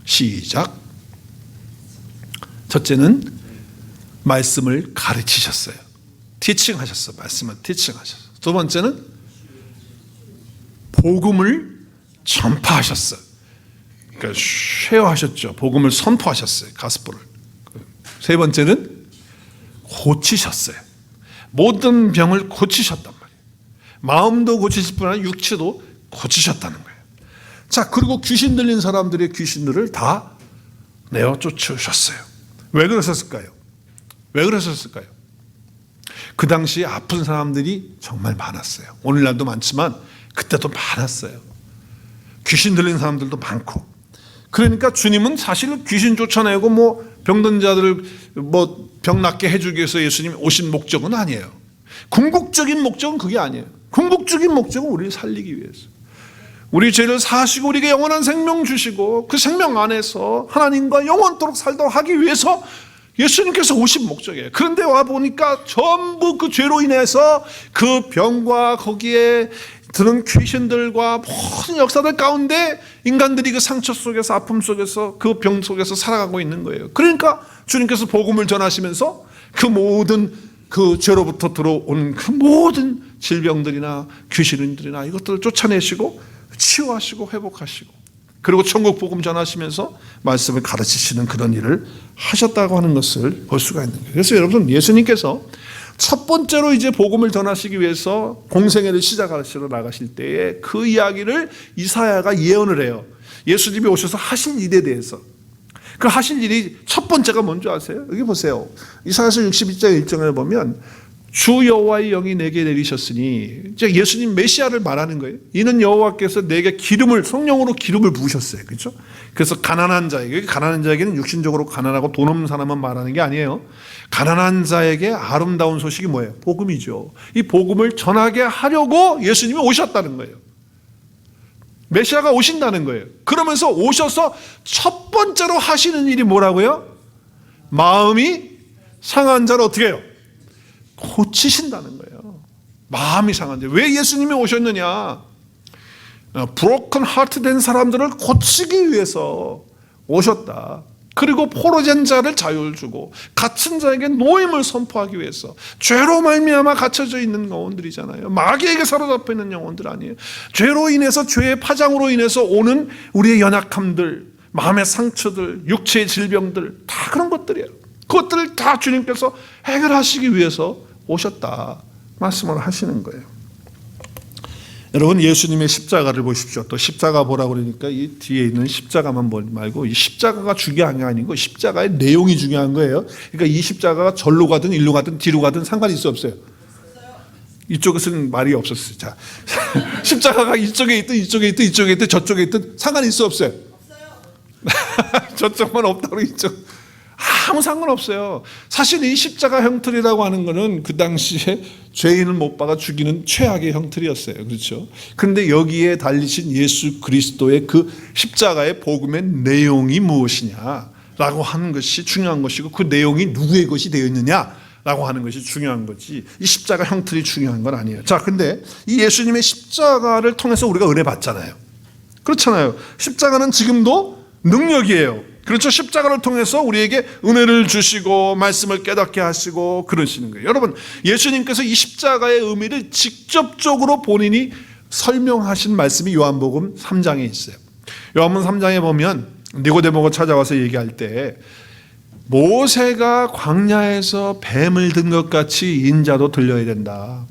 시작. 첫째는 말씀을 가르치셨어요. 티칭하셨어요. 말씀을 티칭하셨어요. 두 번째는 복음을 전파하셨어요. 그러니까 쉐어하셨죠. 복음을 선포하셨어요. 가스포를. 세 번째는 고치셨어요. 모든 병을 고치셨단 말이에요. 마음도 고치실 뿐 아니라 육체도 고치셨다는 거예요. 자, 그리고 귀신 들린 사람들의 귀신들을 다 내어 쫓으셨어요. 왜 그러셨을까요? 왜 그러셨을까요? 그 당시에 아픈 사람들이 정말 많았어요. 오늘날도 많지만 그때도 많았어요. 귀신 들린 사람들도 많고. 그러니까 주님은 사실 귀신 쫓아내고 뭐 병든 자들을 뭐 병 낫게 해주기 위해서 예수님이 오신 목적은 아니에요. 궁극적인 목적은 그게 아니에요. 궁극적인 목적은 우리를 살리기 위해서. 우리 죄를 사하시고 우리에게 영원한 생명 주시고 그 생명 안에서 하나님과 영원토록 살도록 하기 위해서 예수님께서 오신 목적이에요. 그런데 와 보니까 전부 그 죄로 인해서 그 병과 거기에 드는 귀신들과 모든 역사들 가운데 인간들이 그 상처 속에서 아픔 속에서 그 병 속에서 살아가고 있는 거예요. 그러니까 주님께서 복음을 전하시면서 그 모든 그 죄로부터 들어온 그 모든 질병들이나 귀신들이나 이것들을 쫓아내시고 치유하시고 회복하시고 그리고 천국 복음 전하시면서 말씀을 가르치시는 그런 일을 하셨다고 하는 것을 볼 수가 있는 거예요. 그래서 여러분, 예수님께서 첫 번째로 이제 복음을 전하시기 위해서 공생애를 시작하시러 나가실 때에 그 이야기를 이사야가 예언을 해요. 예수님이 오셔서 하실 일에 대해서. 그 하실 일이 첫 번째가 뭔지 아세요? 여기 보세요. 이사야서 62장 1절에 보면 주 여호와의 영이 내게 내리셨으니, 이제 예수님 메시아를 말하는 거예요. 이는 여호와께서 내게 성령으로 기름을 부으셨어요. 그렇죠? 그래서 가난한 자에게는 육신적으로 가난하고 돈 없는 사람만 말하는 게 아니에요. 가난한 자에게 아름다운 소식이 뭐예요? 복음이죠. 이 복음을 전하게 하려고 예수님이 오셨다는 거예요. 메시아가 오신다는 거예요. 그러면서 오셔서 첫 번째로 하시는 일이 뭐라고요? 마음이 상한 자를 어떻게 해요? 고치신다는 거예요. 마음이 상한데 왜 예수님이 오셨느냐? 브로큰 하트 된 사람들을 고치기 위해서 오셨다. 그리고 포로된 자를 자유를 주고 갇힌 자에게 노임을 선포하기 위해서. 죄로 말미암아 갇혀져 있는 영혼들이잖아요. 마귀에게 사로잡혀 있는 영혼들 아니에요. 죄로 인해서, 죄의 파장으로 인해서 오는 우리의 연약함들, 마음의 상처들, 육체의 질병들, 다 그런 것들이에요. 그것들을 다 주님께서 해결하시기 위해서 오셨다 말씀을 하시는 거예요. 여러분, 예수님의 십자가를 보십시오. 또 십자가 보라고 그러니까 이 뒤에 있는 십자가만 보지 말고 이 십자가가 중요한 게 아니고 십자가의 내용이 중요한 거예요. 그러니까 이 십자가가 절로 가든 일로 가든 뒤로 가든 상관이 있어 없어요? 이쪽에서는 말이 없었어요. 자, 십자가가 이쪽에 있든 이쪽에 있든 이쪽에 있든 저쪽에 있든 상관이 있어 없어요? 저쪽만 없다고 이쪽 아무 상관없어요. 사실 이 십자가 형틀이라고 하는 것은 그 당시에 죄인을 못 박아 죽이는 최악의 형틀이었어요. 그렇죠? 그런데 여기에 달리신 예수 그리스도의 그 십자가의 복음의 내용이 무엇이냐라고 하는 것이 중요한 것이고, 그 내용이 누구의 것이 되어 있느냐라고 하는 것이 중요한 거지, 이 십자가 형틀이 중요한 건 아니에요. 자, 근데 이 예수님의 십자가를 통해서 우리가 은혜 받잖아요. 그렇잖아요. 십자가는 지금도 능력이에요. 그렇죠. 십자가를 통해서 우리에게 은혜를 주시고 말씀을 깨닫게 하시고 그러시는 거예요. 여러분, 예수님께서 이 십자가의 의미를 직접적으로 본인이 설명하신 말씀이 요한복음 3장에 있어요. 요한복음 3장에 보면 니고데모가 찾아와서 얘기할 때, 모세가 광야에서 뱀을 든 것 같이 인자도 들려야 된다.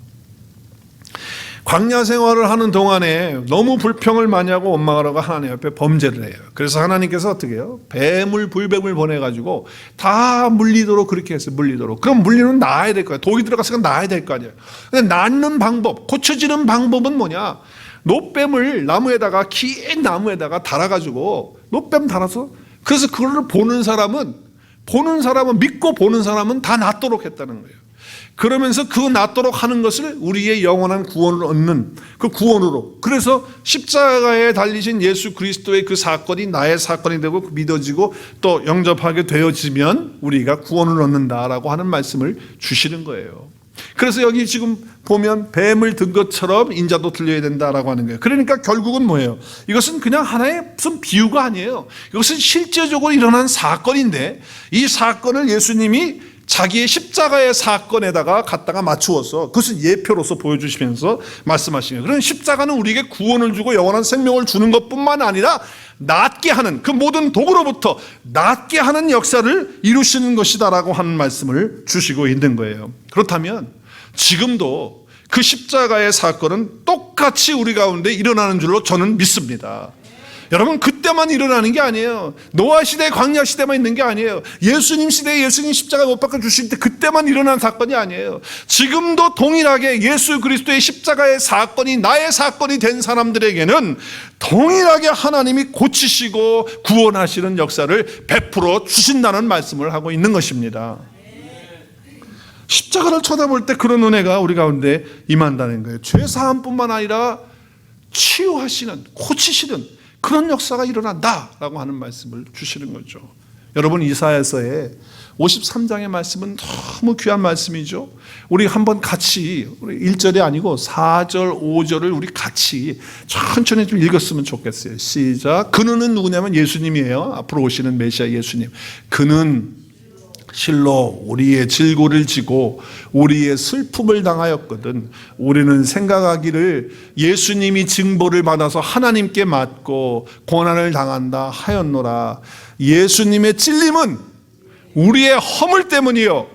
광야 생활을 하는 동안에 너무 불평을 많이 하고 원망하다가 하나님 앞에 범죄를 해요. 그래서 하나님께서 어떻게 해요? 불뱀을 보내가지고 다 물리도록 그렇게 했어요. 물리도록. 그럼 물리는 나아야 될 거야. 독이 들어갔으니까 나아야 될 거 아니에요. 근데 낫는 방법, 고쳐지는 방법은 뭐냐? 노뱀을 나무에다가, 긴 나무에다가 달아가지고, 노뱀 달아서, 그래서 그걸 보는 사람은 믿고 보는 사람은 다 낫도록 했다는 거예요. 그러면서 그 낫도록 하는 것을 우리의 영원한 구원을 얻는 그 구원으로, 그래서 십자가에 달리신 예수 그리스도의 그 사건이 나의 사건이 되고 믿어지고 또 영접하게 되어지면 우리가 구원을 얻는다라고 하는 말씀을 주시는 거예요. 그래서 여기 지금 보면 뱀을 든 것처럼 인자도 들려야 된다라고 하는 거예요. 그러니까 결국은 뭐예요? 이것은 그냥 하나의 무슨 비유가 아니에요. 이것은 실제적으로 일어난 사건인데, 이 사건을 예수님이 자기의 십자가의 사건에다가 갖다가 맞추어서 그것을 예표로서 보여주시면서 말씀하시는 거예요. 그런 십자가는 우리에게 구원을 주고 영원한 생명을 주는 것뿐만 아니라 낫게 하는, 그 모든 독으로부터 낫게 하는 역사를 이루시는 것이다라고 하는 말씀을 주시고 있는 거예요. 그렇다면 지금도 그 십자가의 사건은 똑같이 우리 가운데 일어나는 줄로 저는 믿습니다. 여러분, 그때만 일어나는 게 아니에요. 노아 시대, 광야 시대만 있는 게 아니에요. 예수님 시대에 예수님 십자가 못 박혀 주실 때 그때만 일어난 사건이 아니에요. 지금도 동일하게 예수 그리스도의 십자가의 사건이 나의 사건이 된 사람들에게는 동일하게 하나님이 고치시고 구원하시는 역사를 베풀어 주신다는 말씀을 하고 있는 것입니다. 십자가를 쳐다볼 때 그런 은혜가 우리 가운데 임한다는 거예요. 죄사함뿐만 아니라 치유하시는, 고치시는 그런 역사가 일어난다라고 하는 말씀을 주시는 거죠. 여러분, 이사야서의 53장의 말씀은 너무 귀한 말씀이죠. 우리 한번 같이, 우리 1절이 아니고 4절, 5절을 우리 같이 천천히 좀 읽었으면 좋겠어요. 시작. 그는 누구냐면 예수님이에요. 앞으로 오시는 메시아 예수님. 그는 실로 우리의 질고를 지고 우리의 슬픔을 당하였거든. 우리는 생각하기를 예수님이 징벌을 받아서 하나님께 맞고 고난을 당한다 하였노라. 예수님의 찔림은 우리의 허물 때문이요,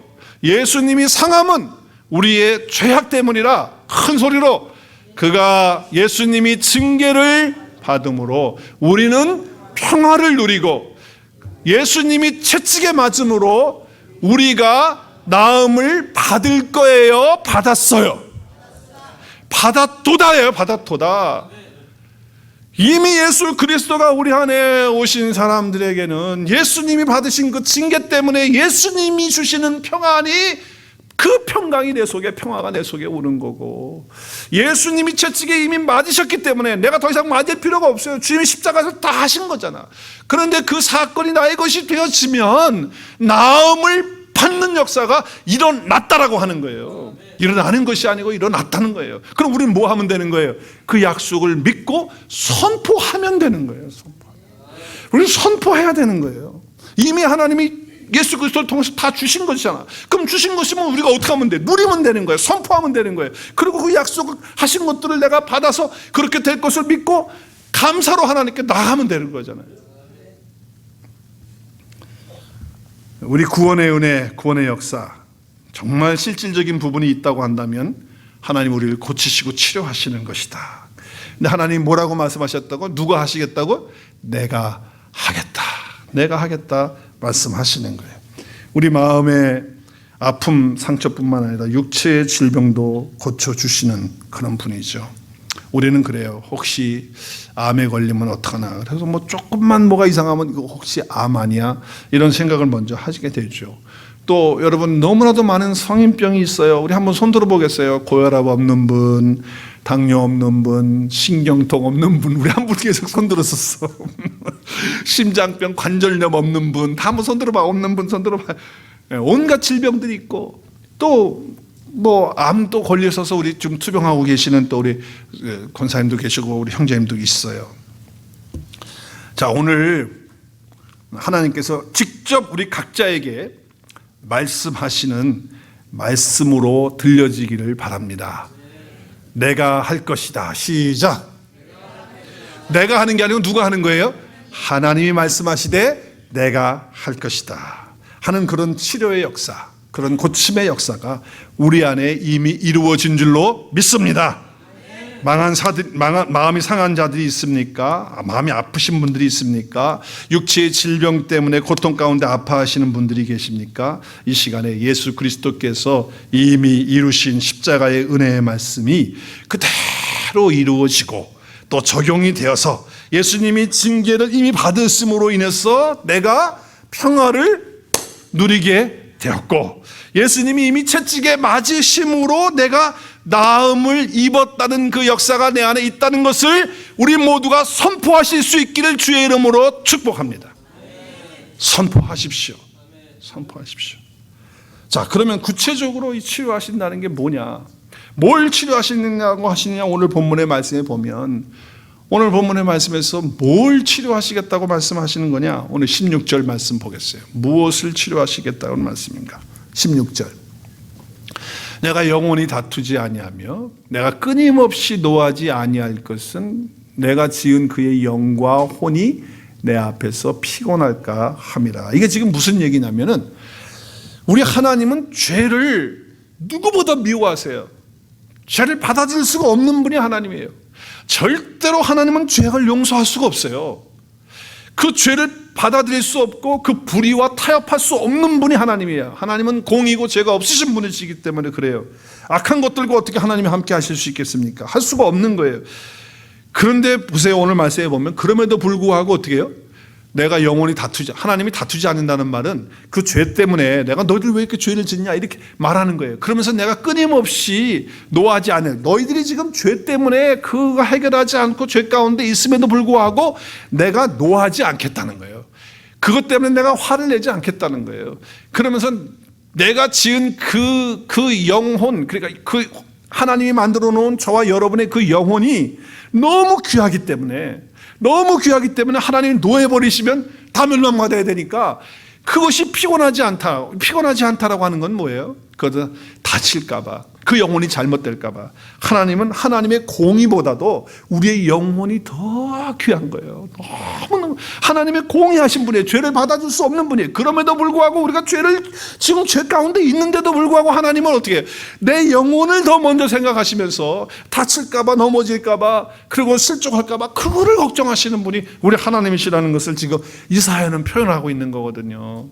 예수님이 상함은 우리의 죄악 때문이라. 큰 소리로, 그가 예수님이 징계를 받음으로 우리는 평화를 누리고 예수님이 채찍에 맞음으로 우리가 나음을 받을 거예요, 받았어요? 받았도다예요, 받았도다. 이미 예수 그리스도가 우리 안에 오신 사람들에게는 예수님이 받으신 그 징계 때문에 예수님이 주시는 평안이, 그 평강이 내 속에, 평화가 내 속에 오는 거고, 예수님이 채찍에 이미 맞으셨기 때문에 내가 더 이상 맞을 필요가 없어요. 주님이 십자가에서 다 하신 거잖아. 그런데 그 사건이 나의 것이 되어지면 나음을 받는 역사가 일어났다라고 하는 거예요. 일어나는 것이 아니고 일어났다는 거예요. 그럼 우리는 뭐 하면 되는 거예요? 그 약속을 믿고 선포하면 되는 거예요. 우리는 선포해야 되는 거예요. 이미 하나님이 예수 그리스도를 통해서 다 주신 것이잖아. 그럼 주신 것이면 우리가 어떻게 하면 돼? 누리면 되는 거예요. 선포하면 되는 거예요. 그리고 그 약속을 하신 것들을 내가 받아서 그렇게 될 것을 믿고 감사로 하나님께 나가면 되는 거잖아요. 우리 구원의 은혜, 구원의 역사, 정말 실질적인 부분이 있다고 한다면 하나님 우리를 고치시고 치료하시는 것이다. 근데 하나님 뭐라고 말씀하셨다고? 누가 하시겠다고? 내가 하겠다. 내가 하겠다 말씀하시는 거예요. 우리 마음의 아픔, 상처뿐만 아니라 육체의 질병도 고쳐주시는 그런 분이죠. 우리는 그래요. 혹시 암에 걸리면 어떡하나. 그래서 뭐 조금만 뭐가 이상하면 이거 혹시 암 아니야? 이런 생각을 먼저 하시게 되죠. 또 여러분 너무나도 많은 성인병이 있어요. 우리 한번 손 들어보겠어요. 고혈압 없는 분, 당뇨 없는 분, 신경통 없는 분. 우리 한 분 계속 손 들었었어. 심장병, 관절염 없는 분. 다 한번 손 들어봐. 없는 분 손 들어봐. 온갖 질병들이 있고 또 뭐 암도 걸려서 우리 좀 투병하고 계시는 또 우리 권사님도 계시고 우리 형제님도 있어요. 자, 오늘 하나님께서 직접 우리 각자에게 말씀하시는 말씀으로 들려지기를 바랍니다. 내가 할 것이다. 시작. 내가 하는 게 아니고 누가 하는 거예요? 하나님이 말씀하시되 내가 할 것이다 하는 그런 치료의 역사, 그런 고침의 역사가 우리 안에 이미 이루어진 줄로 믿습니다. 마음이 상한 자들이 있습니까? 마음이 아프신 분들이 있습니까? 육체의 질병 때문에 고통 가운데 아파하시는 분들이 계십니까? 이 시간에 예수 그리스도께서 이미 이루신 십자가의 은혜의 말씀이 그대로 이루어지고 또 적용이 되어서 예수님이 징계를 이미 받으심으로 인해서 내가 평화를 누리게 되었고, 예수님이 이미 채찍에 맞으심으로 내가 나음을 입었다는 그 역사가 내 안에 있다는 것을 우리 모두가 선포하실 수 있기를 주의 이름으로 축복합니다. 선포하십시오. 선포하십시오. 자, 그러면 구체적으로 이 치료하신다는 게 뭐냐? 뭘 치료하시느냐고 하시느냐? 오늘 본문의 말씀에 보면, 오늘 본문의 말씀에서 뭘 치료하시겠다고 말씀하시는 거냐? 오늘 16절 말씀 보겠어요. 무엇을 치료하시겠다고 말씀인가? 16절. 내가 영원히 다투지 아니하며 내가 끊임없이 노하지 아니할 것은 내가 지은 그의 영과 혼이 내 앞에서 피곤할까 함이라. 이게 지금 무슨 얘기냐면은 우리 하나님은 죄를 누구보다 미워하세요. 죄를 받아들일 수가 없는 분이 하나님이에요. 절대로 하나님은 죄를 용서할 수가 없어요. 그 죄를 받아들일 수 없고 그 불의와 타협할 수 없는 분이 하나님이에요. 하나님은 공이고 죄가 없으신 분이시기 때문에 그래요. 악한 것들과 어떻게 하나님이 함께 하실 수 있겠습니까? 할 수가 없는 거예요. 그런데 보세요. 오늘 말씀에 보면 그럼에도 불구하고 어떻게 해요? 내가 영원히 다투지, 하나님이 다투지 않는다는 말은 그 죄 때문에 내가 너희들 왜 이렇게 죄를 짓냐 이렇게 말하는 거예요. 그러면서 내가 끊임없이 노하지 않을, 너희들이 지금 죄 때문에 그거 해결하지 않고 죄 가운데 있음에도 불구하고 내가 노하지 않겠다는 거예요. 그것 때문에 내가 화를 내지 않겠다는 거예요. 그러면서 내가 지은 그 영혼, 그러니까 그 하나님이 만들어 놓은 저와 여러분의 그 영혼이 너무 귀하기 때문에 하나님이 노해버리시면 다 멸망받아야 되니까 그것이 피곤하지 않다라고 하는 건 뭐예요? 그것은 다칠까봐, 그 영혼이 잘못될까봐. 하나님은 하나님의 공의보다도 우리의 영혼이 더 귀한 거예요. 너무 하나님의 공의하신 분이에요. 죄를 받아줄 수 없는 분이에요. 그럼에도 불구하고 우리가 지금 죄 가운데 있는데도 불구하고 하나님은 어떻게 해요? 내 영혼을 더 먼저 생각하시면서 다칠까봐, 넘어질까봐, 그리고 실족할까봐 그거를 걱정하시는 분이 우리 하나님이시라는 것을 지금 이 사연은 표현하고 있는 거거든요.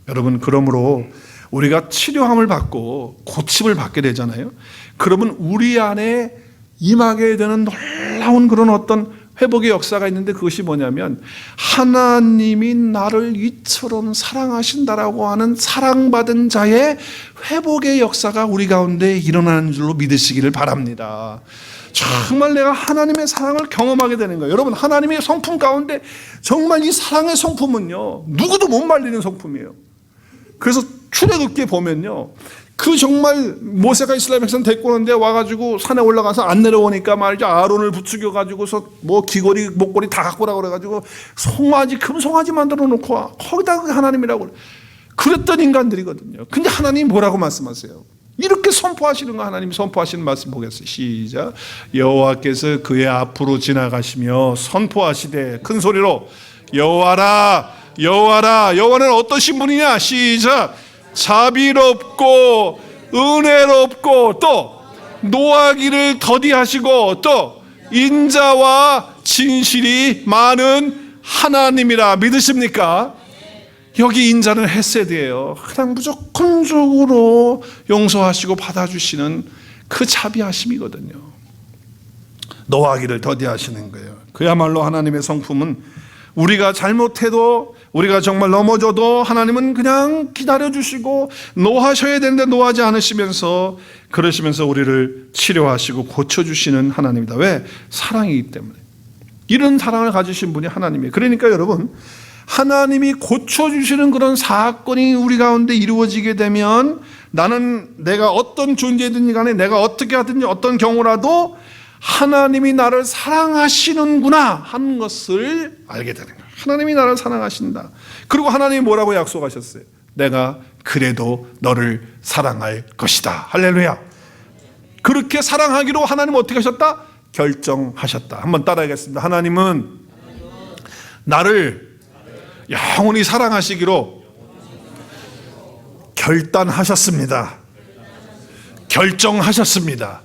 여러분, 그러므로 우리가 치료함을 받고 고침을 받게 되잖아요. 그러면 우리 안에 임하게 되는 놀라운 그런 어떤 회복의 역사가 있는데, 그것이 뭐냐면 하나님이 나를 이처럼 사랑하신다라고 하는 사랑받은 자의 회복의 역사가 우리 가운데 일어나는 줄로 믿으시기를 바랍니다. 정말 내가 하나님의 사랑을 경험하게 되는 거예요. 여러분, 하나님의 성품 가운데 정말 이 사랑의 성품은요, 누구도 못 말리는 성품이에요. 그래서 출애굽기에 보면요, 그 정말 모세가 이스라엘 백성 데리고 오는데 와가지고 산에 올라가서 안 내려오니까 말이죠, 아론을 부추겨 가지고서 뭐 귀걸이 목걸이 다 갖고 오라고 그래가지고 금 송아지 만들어 놓고 와, 거기다가 하나님이라고 그랬던 인간들이거든요. 근데 하나님이 뭐라고 말씀하세요? 이렇게 선포하시는 거, 하나님이 선포하시는 말씀 보겠어요. 시작. 여호와께서 그의 앞으로 지나가시며 선포하시되, 큰 소리로 여호와라 여호와라. 여호와는 어떠신 분이냐? 시작. 자비롭고 은혜롭고 또 노하기를 더디하시고 또 인자와 진실이 많은 하나님이라. 믿으십니까? 여기 인자는 헤세드예요. 그냥 무조건적으로 용서하시고 받아주시는 그 자비하심이거든요. 노하기를 더디하시는 거예요. 그야말로 하나님의 성품은 우리가 잘못해도, 우리가 정말 넘어져도 하나님은 그냥 기다려주시고 노하셔야 되는데 노하지 않으시면서, 그러시면서 우리를 치료하시고 고쳐주시는 하나님이다. 왜? 사랑이기 때문에. 이런 사랑을 가지신 분이 하나님이에요. 그러니까 여러분, 하나님이 고쳐주시는 그런 사건이 우리 가운데 이루어지게 되면 나는, 내가 어떤 존재든지 간에 내가 어떻게 하든지 어떤 경우라도 하나님이 나를 사랑하시는구나 하는 것을 알게 되는 거예요. 하나님이 나를 사랑하신다. 그리고 하나님이 뭐라고 약속하셨어요? 내가 그래도 너를 사랑할 것이다. 할렐루야. 그렇게 사랑하기로 하나님 어떻게 하셨다? 결정하셨다. 한번 따라하겠습니다. 하나님은 나를 영원히 사랑하시기로 결단하셨습니다. 결정하셨습니다.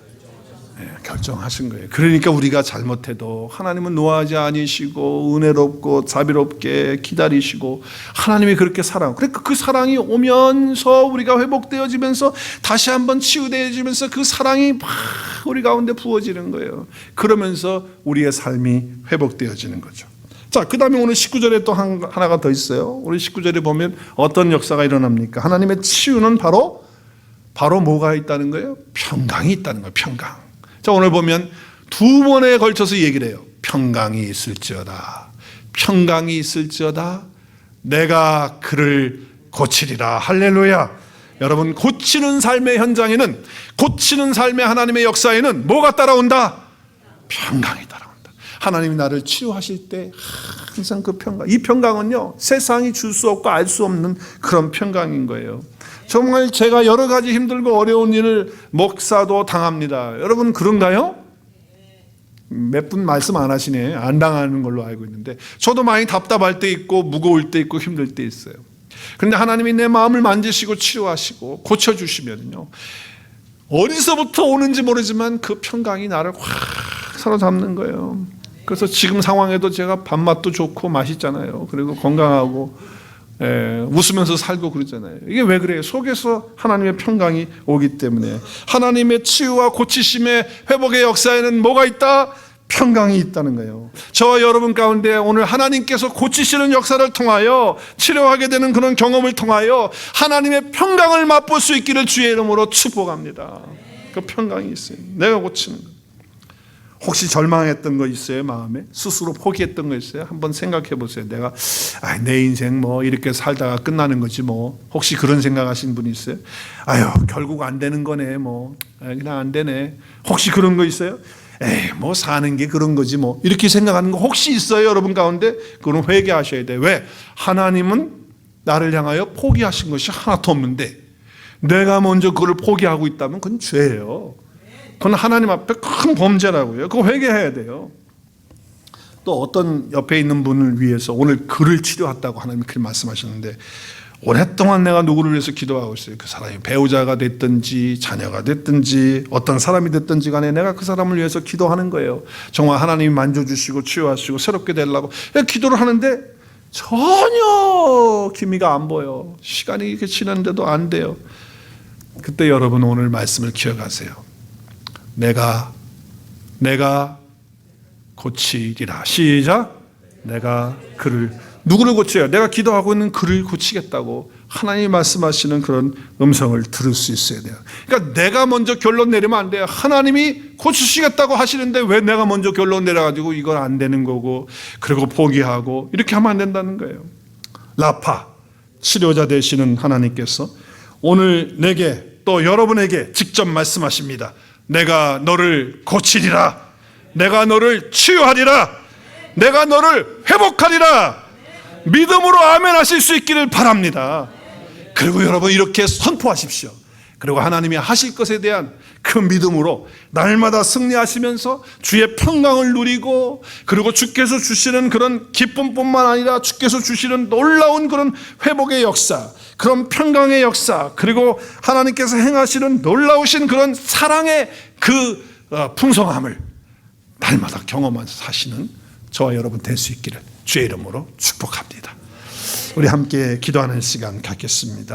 네, 결정하신 거예요. 그러니까 우리가 잘못해도 하나님은 노하지 않으시고 은혜롭고 자비롭게 기다리시고 하나님이 그렇게 사랑, 그러니까 그 사랑이 오면서 우리가 회복되어지면서 다시 한번 치유되어지면서 그 사랑이 막 우리 가운데 부어지는 거예요. 그러면서 우리의 삶이 회복되어지는 거죠. 자, 그 다음에 오늘 19절에 또 하나가 더 있어요. 우리 19절에 보면 어떤 역사가 일어납니까? 하나님의 치유는 바로 뭐가 있다는 거예요? 평강이 있다는 거예요. 평강. 자, 오늘 보면 두 번에 걸쳐서 얘기를 해요. 평강이 있을지어다. 평강이 있을지어다. 내가 그를 고치리라. 할렐루야. 여러분, 고치는 삶의 현장에는, 고치는 삶의 하나님의 역사에는 뭐가 따라온다? 평강이 따라온다. 하나님이 나를 치유하실 때 항상 그 평강, 이 평강은요 세상이 줄 수 없고 알 수 없는 그런 평강인 거예요. 정말 제가 여러 가지 힘들고 어려운 일을 목사도 당합니다. 여러분 그런가요? 몇 분 말씀 안 하시네. 안 당하는 걸로 알고 있는데 저도 많이 답답할 때 있고 무거울 때 있고 힘들 때 있어요. 그런데 하나님이 내 마음을 만지시고 치유하시고 고쳐주시면요, 어디서부터 오는지 모르지만 그 평강이 나를 확 사로잡는 거예요. 그래서 지금 상황에도 제가 밥맛도 좋고 맛있잖아요. 그리고 건강하고 웃으면서 살고 그러잖아요. 이게 왜 그래요? 속에서 하나님의 평강이 오기 때문에. 하나님의 치유와 고치심의 회복의 역사에는 뭐가 있다? 평강이 있다는 거예요. 저와 여러분 가운데 오늘 하나님께서 고치시는 역사를 통하여, 치료하게 되는 그런 경험을 통하여 하나님의 평강을 맛볼 수 있기를 주의 이름으로 축복합니다. 그 평강이 있어요. 내가 고치는 거. 혹시 절망했던 거 있어요? 마음에 스스로 포기했던 거 있어요? 한번 생각해 보세요. 내가 내 인생 뭐 이렇게 살다가 끝나는 거지 뭐. 혹시 그런 생각하신 분 있어요? 아유, 결국 안 되는 거네 뭐. 그냥 안 되네. 혹시 그런 거 있어요? 뭐 사는 게 그런 거지 뭐. 이렇게 생각하는 거 혹시 있어요? 여러분 가운데? 그건 회개하셔야 돼. 왜? 하나님은 나를 향하여 포기하신 것이 하나도 없는데 내가 먼저 그걸 포기하고 있다면 그건 죄예요. 그건 하나님 앞에 큰 범죄라고요. 그거 회개해야 돼요. 또 어떤 옆에 있는 분을 위해서 오늘 그를 치료했다고 하나님이 그렇게 말씀하셨는데, 오랫동안 내가 누구를 위해서 기도하고 있어요. 그 사람이 배우자가 됐든지 자녀가 됐든지 어떤 사람이 됐든지 간에 내가 그 사람을 위해서 기도하는 거예요. 정말 하나님이 만져주시고 치유하시고 새롭게 되려고 기도를 하는데 전혀 기미가 안 보여. 시간이 이렇게 지났는데도 안 돼요. 그때 여러분 오늘 말씀을 기억하세요. 내가 고치리라. 시작. 내가 그를, 누구를 고쳐요? 내가 기도하고 있는 그를 고치겠다고 하나님이 말씀하시는 그런 음성을 들을 수 있어야 돼요. 그러니까 내가 먼저 결론 내리면 안 돼요. 하나님이 고치시겠다고 하시는데 왜 내가 먼저 결론 내려가지고 이건 안 되는 거고 그리고 포기하고 이렇게 하면 안 된다는 거예요. 라파, 치료자 되시는 하나님께서 오늘 내게 또 여러분에게 직접 말씀하십니다. 내가 너를 고치리라. 내가 너를 치유하리라. 내가 너를 회복하리라. 믿음으로 아멘 하실 수 있기를 바랍니다. 그리고 여러분 이렇게 선포하십시오. 그리고 하나님이 하실 것에 대한 그 믿음으로 날마다 승리하시면서 주의 평강을 누리고, 그리고 주께서 주시는 그런 기쁨뿐만 아니라 주께서 주시는 놀라운 그런 회복의 역사, 그런 평강의 역사, 그리고 하나님께서 행하시는 놀라우신 그런 사랑의 그 풍성함을 날마다 경험하면서 사시는 저와 여러분 될 수 있기를 주의 이름으로 축복합니다. 우리 함께 기도하는 시간 갖겠습니다.